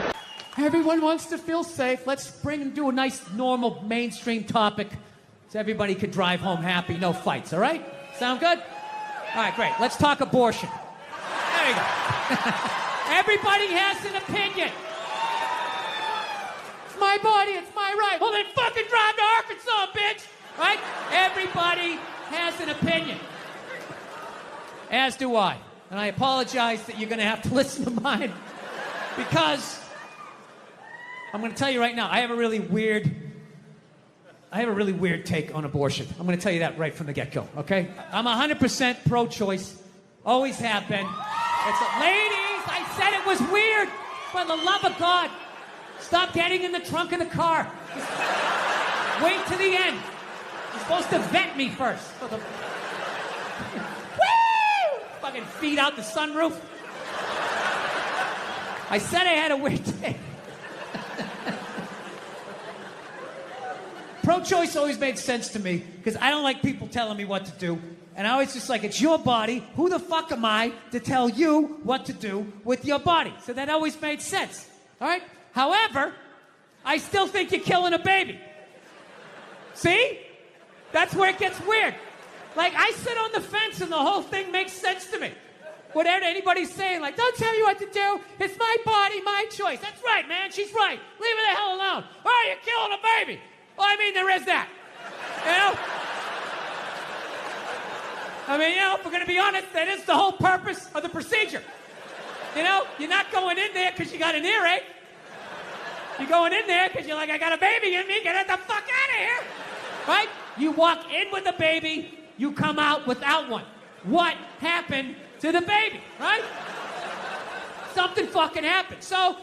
it. Everyone wants to feel safe. Let's do a nice, normal, mainstream topic so everybody can drive home happy, no fights, all right? Sound good? All right, great. Let's talk abortion. There you go. Everybody has an opinion. It's my body, it's my right. Well, then fucking drive to Arkansas, bitch. Right? Everybody has an opinion. As do I. And I apologize that you're going to have to listen to mine. Because I'm going to tell you right now, I have a really weird take on abortion. I'm going to tell you that right from the get-go, okay? I'm 100% pro-choice. Always have been. Ladies, I said it was weird. For the love of God, stop getting in the trunk of the car. Just wait to the end. You're supposed to vet me first. Woo! Fucking feed out the sunroof. I said I had a weird take. Pro-choice always made sense to me because I don't like people telling me what to do. And I always just like, it's your body. Who the fuck am I to tell you what to do with your body? So that always made sense. All right? However, I still think you're killing a baby. See? That's where it gets weird. Like, I sit on the fence and the whole thing makes sense to me. Whatever anybody's saying, like, don't tell me what to do. It's my body, my choice. That's right, man. She's right. Leave her the hell alone. Oh, you're killing a baby. Well, I mean, there is that. You know? I mean, if we're going to be honest, that is the whole purpose of the procedure. You know? You're not going in there because you got an earache. You're going in there because you're like, I got a baby in me. Get the fuck out of here. Right? You walk in with a baby. You come out without one. What happened to the baby? Right? Something fucking happened. So,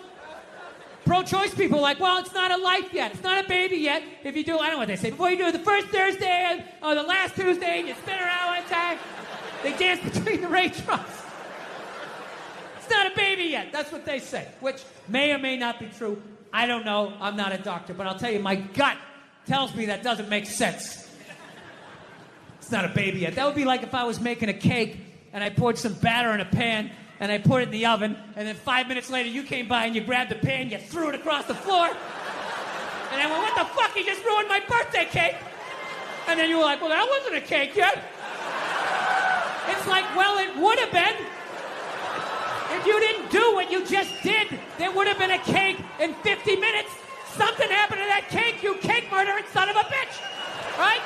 Pro-choice people are like, well, it's not a life yet. It's not a baby yet. If you do, I don't know what they say. Before you do it the first Thursday or the last Tuesday, and you spin around one time, they dance between the raindrops. It's not a baby yet. That's what they say, which may or may not be true. I don't know. I'm not a doctor, but I'll tell you, my gut tells me that doesn't make sense. It's not a baby yet. That would be like if I was making a cake and I poured some batter in a pan and I put it in the oven, and then 5 minutes later you came by and you grabbed the pan, you threw it across the floor, and I went, what the fuck, you just ruined my birthday cake. And then you were like, well, that wasn't a cake yet. It's like, well, it would have been. If you didn't do what you just did, there would have been a cake in 50 minutes. Something happened to that cake, you cake murdering son of a bitch. Right?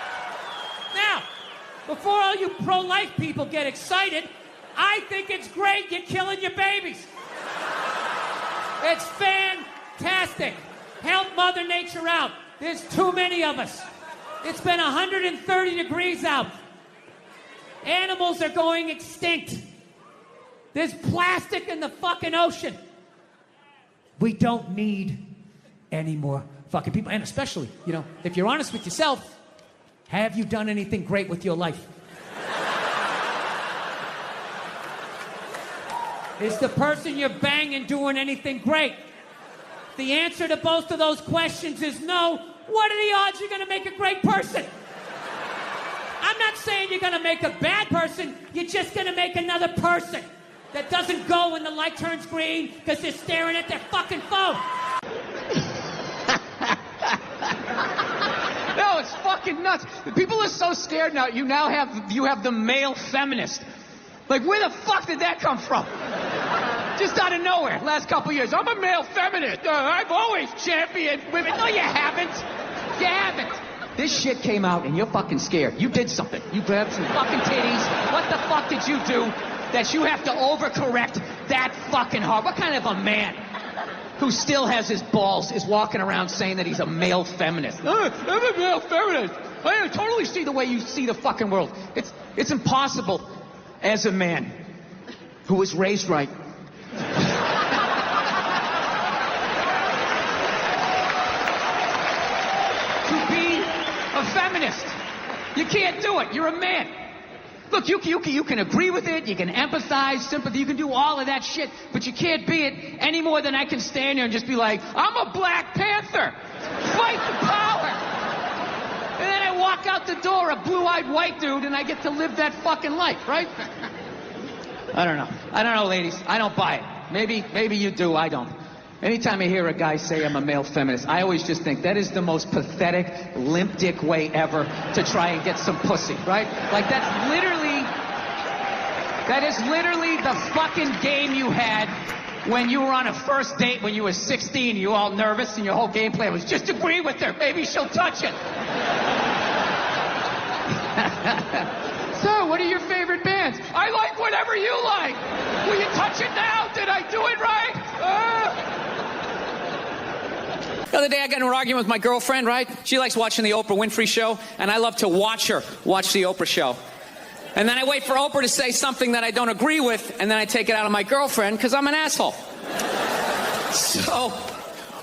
Now, before all you pro-life people get excited, I think it's great you're killing your babies. It's fantastic. Help Mother Nature out. There's too many of us. It's been 130 degrees out. Animals are going extinct. There's plastic in the fucking ocean. We don't need any more fucking people. And especially, you know, if you're honest with yourself, have you done anything great with your life? Is the person you're banging doing anything great? The answer to both of those questions is no. What are the odds you're going to make a great person? I'm not saying you're going to make a bad person. You're just going to make another person that doesn't go when the light turns green because they're staring at their fucking phone. No, it's fucking nuts. People are so scared now. You have the male feminist. Like, where the fuck did that come from? Just out of nowhere, last couple years. I'm a male feminist. I've always championed women. No, you haven't. You haven't. This shit came out and you're fucking scared. You did something. You grabbed some fucking titties. What the fuck did you do that you have to overcorrect that fucking hard? What kind of a man who still has his balls is walking around saying that he's a male feminist? I'm a male feminist. I totally see the way you see the fucking world. It's impossible as a man who was raised right to be a feminist. You can't do it. You're a man. Look, you can agree with it, you can empathize, sympathy, you can do all of that shit, but you can't be it any more than I can stand here and just be like, I'm a Black Panther. Fight the power. And then I walk out the door, a blue-eyed white dude, and I get to live that fucking life, right? I don't know, ladies. I don't buy it. Maybe you do, I don't. Anytime I hear a guy say I'm a male feminist, I always just think that is the most pathetic, limp dick way ever to try and get some pussy, right? Like, that is literally the fucking game you had when you were on a first date when you were 16, you were all nervous, and your whole game plan was just agree with her, maybe she'll touch it. So, what are your favorite bands? I like whatever you like. Will you touch it now? Did I do it right? The other day I got in an argument with my girlfriend, right? She likes watching the Oprah Winfrey Show, and I love to watch her watch the Oprah Show. And then I wait for Oprah to say something that I don't agree with, and then I take it out on my girlfriend because I'm an asshole. So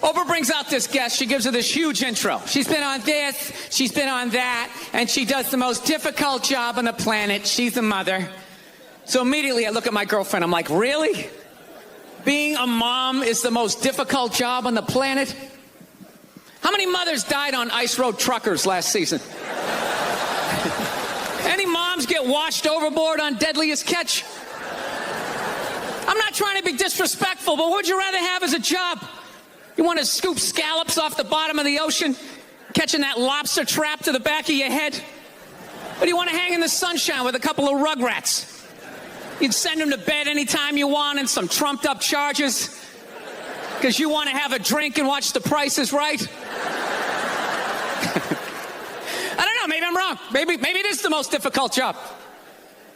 Oprah brings out this guest. She gives her this huge intro. She's been on this, she's been on that, and she does the most difficult job on the planet. She's a mother. So immediately I look at my girlfriend. I'm like, really? Being a mom is the most difficult job on the planet? How many mothers died on ice road truckers last season? Any moms get washed overboard on Deadliest Catch? I'm not trying to be disrespectful, but what would you rather have as a job? You want to scoop scallops off the bottom of the ocean, catching that lobster trap to the back of your head? Or do you want to hang in the sunshine with a couple of rugrats? You'd send them to bed anytime you want and some trumped up charges because you want to have a drink and watch The Price is Right? I don't know, maybe I'm wrong. Maybe it is the most difficult job.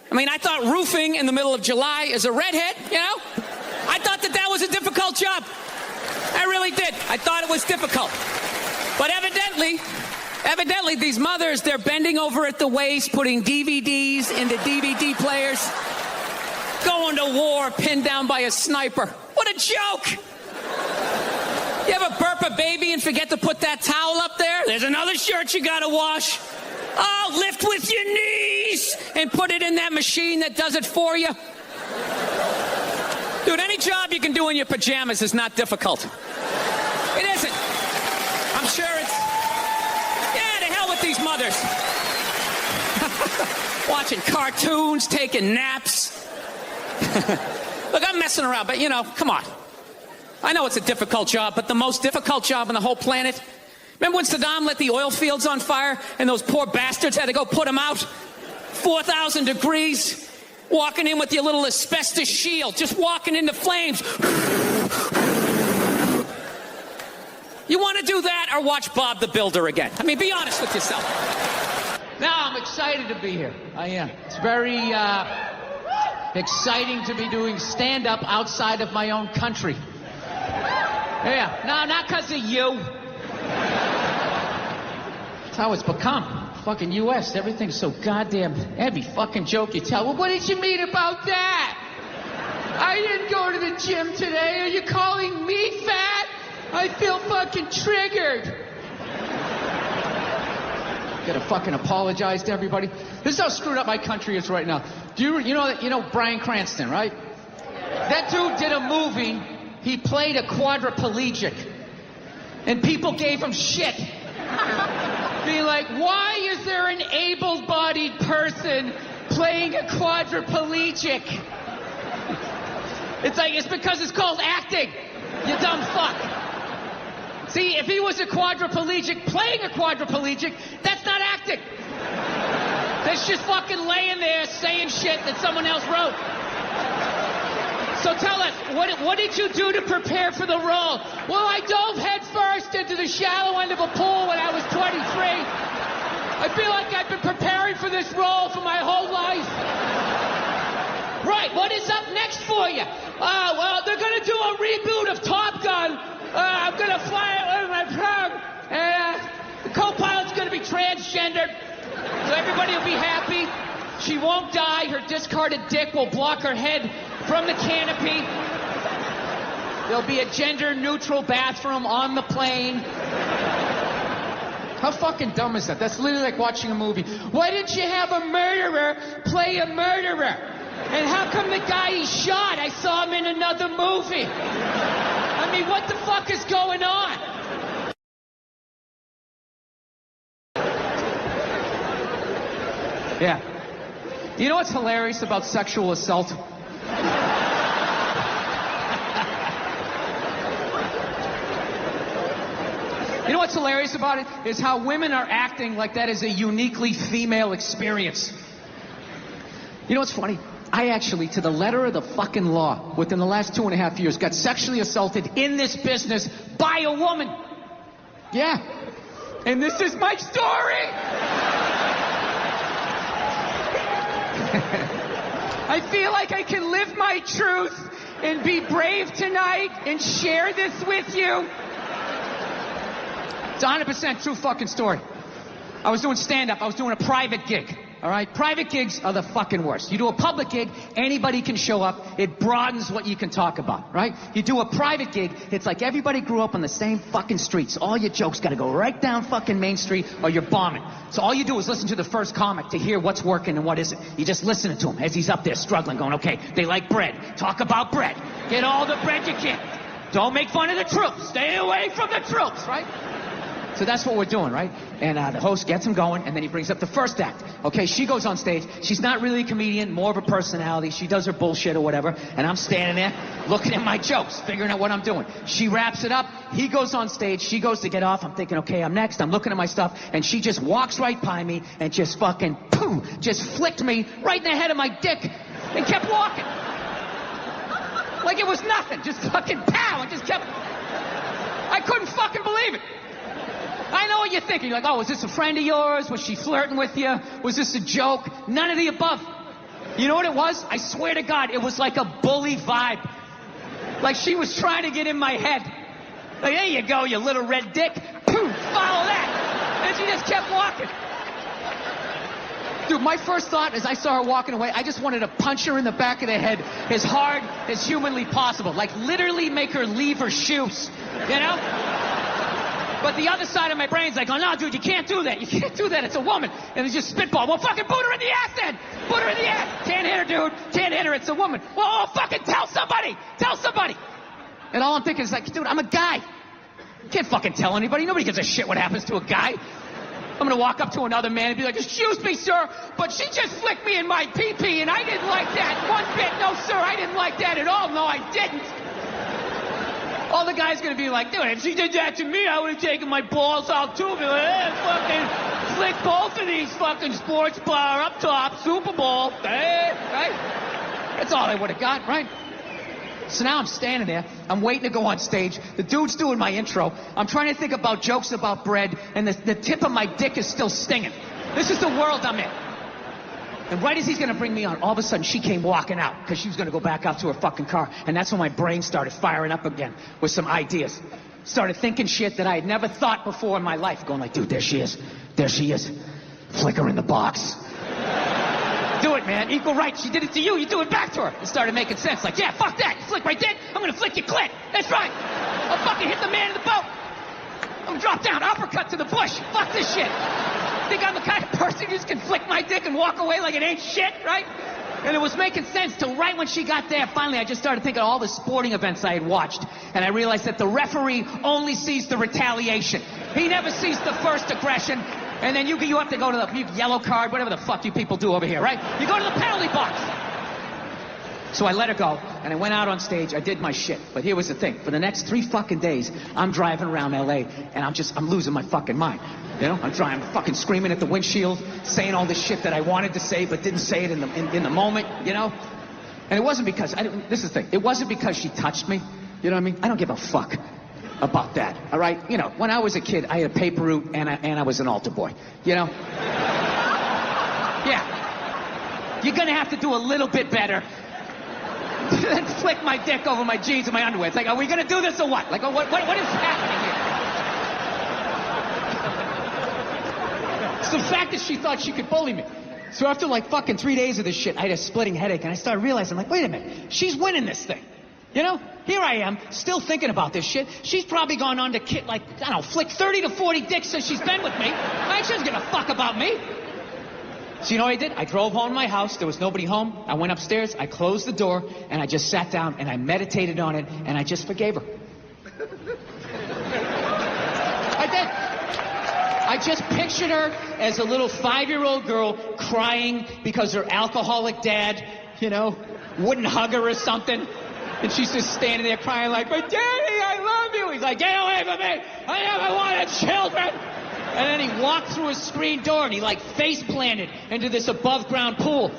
I mean, I thought roofing in the middle of July as a redhead, you know? I thought that was a difficult job. I really did. I thought it was difficult. But evidently, these mothers, they're bending over at the waist, putting DVDs into DVD players, going to war pinned down by a sniper. What a joke! You ever burp a baby and forget to put that towel up there? There's another shirt you gotta wash. Oh, lift with your knees and put it in that machine that does it for you. Dude, any job you can do in your pajamas is not difficult. It isn't. I'm sure it's... Yeah, to hell with these mothers. Watching cartoons, taking naps. Look, I'm messing around, but, you know, come on. I know it's a difficult job, but the most difficult job on the whole planet. Remember when Saddam lit the oil fields on fire and those poor bastards had to go put them out? 4,000 degrees, walking in with your little asbestos shield, just walking into flames. You want to do that or watch Bob the Builder again? I mean, be honest with yourself. Now, I'm excited to be here. I am. It's very exciting to be doing stand-up outside of my own country. Yeah, no, not because of you. That's how it's become. Fucking U.S., everything's so goddamn... Every fucking joke you tell. Well, what did you mean about that? I didn't go to the gym today. Are you calling me fat? I feel fucking triggered. Gotta fucking apologize to everybody. This is how screwed up my country is right now. You know Bryan Cranston, right? That dude did a movie. He played a quadriplegic. And people gave him shit. Being like, why is there an able-bodied person playing a quadriplegic? It's because it's called acting, you dumb fuck. See, if he was a quadriplegic playing a quadriplegic, that's not acting. That's just fucking laying there saying shit that someone else wrote. So tell us, what did you do to prepare for the role? Well, I dove headfirst into the shallow end of a pool when I was 23. I feel like I've been preparing for this role for my whole life. Right, what is up next for you? Well, they're going to do a reboot of Top Gun. I'm going to fly it with my plug. And the co-pilot's going to be transgendered. So everybody will be happy. She won't die. Her discarded dick will block her head from the canopy. There'll be a gender-neutral bathroom on the plane. How fucking dumb is that? That's literally like watching a movie. Why didn't you have a murderer play a murderer? And how come the guy he shot, I saw him in another movie? I mean, what the fuck is going on? Yeah. You know what's hilarious about sexual assault? You know what's hilarious about it? Is how women are acting like that is a uniquely female experience. You know what's funny? I actually, to the letter of the fucking law, within the last 2.5 years, got sexually assaulted in this business by a woman. Yeah. And this is my story! I feel like I can live my truth and be brave tonight and share this with you. It's a 100% true fucking story. I was doing stand-up. I was doing a private gig. All right? Private gigs are the fucking worst. You do a public gig, anybody can show up. It broadens what you can talk about, right? You do a private gig, it's like everybody grew up on the same fucking streets. All your jokes gotta go right down fucking Main Street or you're bombing. So all you do is listen to the first comic to hear what's working and what isn't. You just listen to him as he's up there struggling, going, okay, they like bread. Talk about bread. Get all the bread you can. Don't make fun of the troops. Stay away from the troops, right? So that's what we're doing, right? And the host gets him going, and then he brings up the first act. Okay, she goes on stage. She's not really a comedian, more of a personality. She does her bullshit or whatever, and I'm standing there looking at my jokes, figuring out what I'm doing. She wraps it up. He goes on stage. She goes to get off. I'm thinking, okay, I'm next. I'm looking at my stuff, and she just walks right by me and just fucking, boom, just flicked me right in the head of my dick and kept walking. Like it was nothing. Just fucking pow, and just kept... I couldn't fucking believe it. I know what you're thinking. You're like, oh, was this a friend of yours? Was she flirting with you? Was this a joke? None of the above. You know what it was? I swear to God, it was like a bully vibe. Like she was trying to get in my head. Like, there you go, you little red dick. Poof, follow that. And she just kept walking. Dude, my first thought as I saw her walking away, I just wanted to punch her in the back of the head as hard as humanly possible. Like, literally make her leave her shoes, you know? But the other side of my brain's like, oh, no, dude, you can't do that. You can't do that. It's a woman. And it's just spitball. Well, fucking boot her in the ass then. Boot her in the ass. Can't hit her, dude. Can't hit her. It's a woman. Well, fucking tell somebody. Tell somebody. And all I'm thinking is like, dude, I'm a guy. You can't fucking tell anybody. Nobody gives a shit what happens to a guy. I'm gonna walk up to another man and be like, excuse me, sir, but she just flicked me in my pee-pee and I didn't like that one bit. No, sir, I didn't like that at all. No, I didn't. All the guy's gonna be like, dude, if she did that to me, I would have taken my balls out too. Be like, hey, fucking flick both of these fucking sports bar up top, Super Bowl. Hey, right? That's all I would have got, right? So now I'm standing there, I'm waiting to go on stage, the dude's doing my intro, I'm trying to think about jokes about bread, and the tip of my dick is still stinging. This is the world I'm in. And right as he's gonna bring me on, all of a sudden she came walking out, because she was gonna go back out to her fucking car, and that's when my brain started firing up again with some ideas. Started thinking shit that I had never thought before in my life, going like, dude, there she is, flick her in the box. Do it, man. Equal rights. She did it to you. You do it back to her. It started making sense. Like, yeah, fuck that. You flick my dick. I'm going to flick your clit. That's right. I'll fucking hit the man in the boat. I'm going to drop down, uppercut to the bush. Fuck this shit. Think I'm the kind of person who just can flick my dick and walk away like it ain't shit, right? And it was making sense till right when she got there. Finally, I just started thinking of all the sporting events I had watched. And I realized that the referee only sees the retaliation. He never sees the first aggression. And then you have to go to the yellow card, whatever the fuck you people do over here, right? You go to the penalty box. So I let her go, and I went out on stage. I did my shit. But here was the thing. For the next 3 fucking days, I'm driving around L.A., and I'm losing my fucking mind. You know? I'm fucking screaming at the windshield, saying all this shit that I wanted to say, but didn't say it in the moment, you know? And it wasn't because, this is the thing. It wasn't because she touched me. You know what I mean? I don't give a fuck about that, all right? You know, when I was a kid, I had a paper route, and I was an altar boy, you know? Yeah. You're gonna have to do a little bit better than flick my dick over my jeans and my underwear. It's like, are we gonna do this or what? Like, what is happening here? It's the fact that she thought she could bully me. So after like fucking 3 days of this shit, I had a splitting headache, and I started realizing, like, wait a minute, she's winning this thing. You know, here I am, still thinking about this shit. She's probably gone on to flick 30 to 40 dicks since she's been with me. Right? She doesn't give a fuck about me. So you know what I did? I drove home to my house. There was nobody home. I went upstairs. I closed the door, and I just sat down, and I meditated on it, and I just forgave her. I did. I just pictured her as a little 5-year-old girl crying because her alcoholic dad, you know, wouldn't hug her or something. And she's just standing there crying like, but Daddy, I love you. He's like, get away from me. I never wanted children. And then he walked through a screen door and he like face planted into this above ground pool.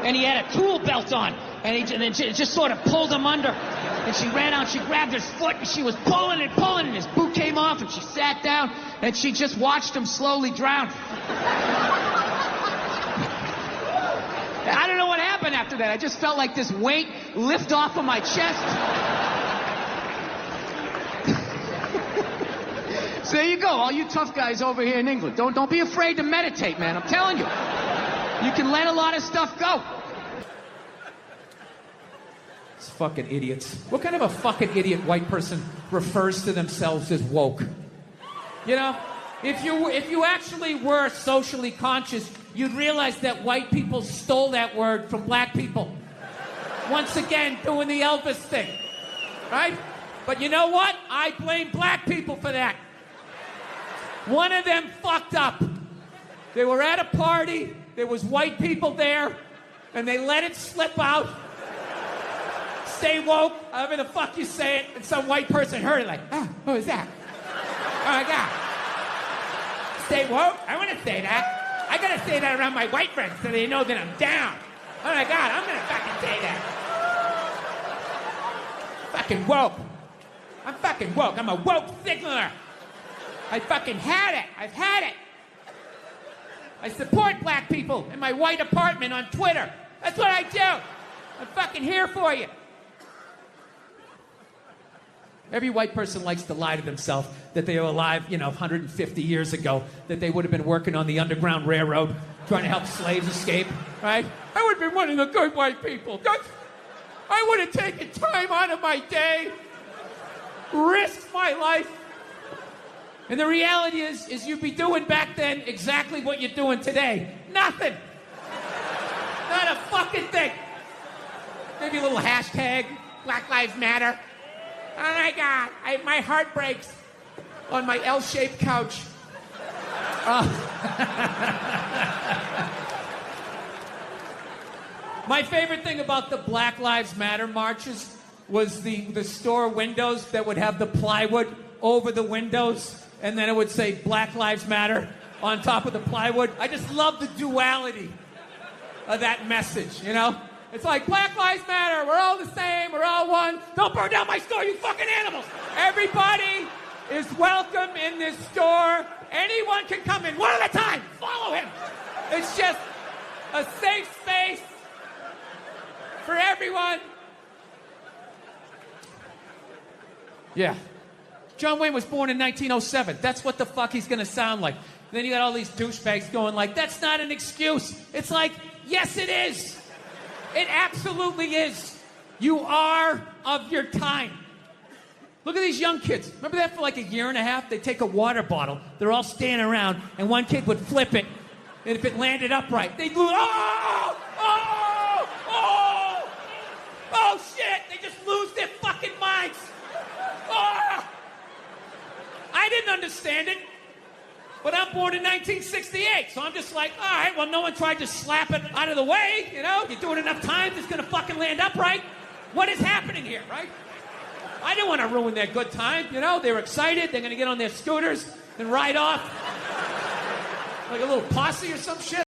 And he had a tool belt on. And then she just sort of pulled him under. And she ran out, she grabbed his foot and she was pulling and his boot came off and she sat down and she just watched him slowly drown. I don't know what happened after that. I just felt like this weight lift off of my chest. So there you go, all you tough guys over here in England. Don't be afraid to meditate, man. I'm telling you. You can let a lot of stuff go. It's fucking idiots. What kind of a fucking idiot white person refers to themselves as woke? You know? If you actually were socially conscious, you'd realize that white people stole that word from black people. Once again, doing the Elvis thing. Right? But you know what? I blame black people for that. One of them fucked up. They were at a party, there was white people there, and they let it slip out. Stay woke, however the fuck you say it, and some white person heard it like, oh, who is that? Oh my God. Stay woke? I want to say that. I gotta say that around my white friends so they know that I'm down. Oh my God, I'm gonna fucking say that. Fucking woke. I'm fucking woke. I'm a woke signaler. I fucking had it. I've had it. I support black people in my white apartment on Twitter. That's what I do. I'm fucking here for you. Every white person likes to lie to themselves that they were alive, 150 years ago, that they would have been working on the Underground Railroad, trying to help slaves escape, right? I would have been one of the good white people. I would have taken time out of my day, risked my life. And the reality is you'd be doing back then exactly what you're doing today. Nothing. Not a fucking thing. Maybe a little hashtag, Black Lives Matter. Oh my God, my heart breaks on my L-shaped couch. My favorite thing about the Black Lives Matter marches was the store windows that would have the plywood over the windows, and then it would say Black Lives Matter on top of the plywood. I just love the duality of that message, It's like, Black Lives Matter, we're all the same, we're all one. Don't burn down my store, you fucking animals. Everybody is welcome in this store. Anyone can come in, one at a time. Follow him. It's just a safe space for everyone. Yeah. John Wayne was born in 1907. That's what the fuck he's gonna sound like. Then you got all these douchebags going like, that's not an excuse. It's like, yes it is. It absolutely is. You are of your time. Look at these young kids. Remember that for like a year and a half? They'd take a water bottle. They're all standing around, and one kid would flip it, and if it landed upright, they'd lose. Oh, shit! They just lose their fucking minds. Oh. I didn't understand it. But I'm born in 1968, so I'm just like, all right, well, no one tried to slap it out of the way, You do it enough times, it's going to fucking land upright. What is happening here, right? I didn't want to ruin their good time, They were excited. They're going to get on their scooters and ride off like a little posse or some shit.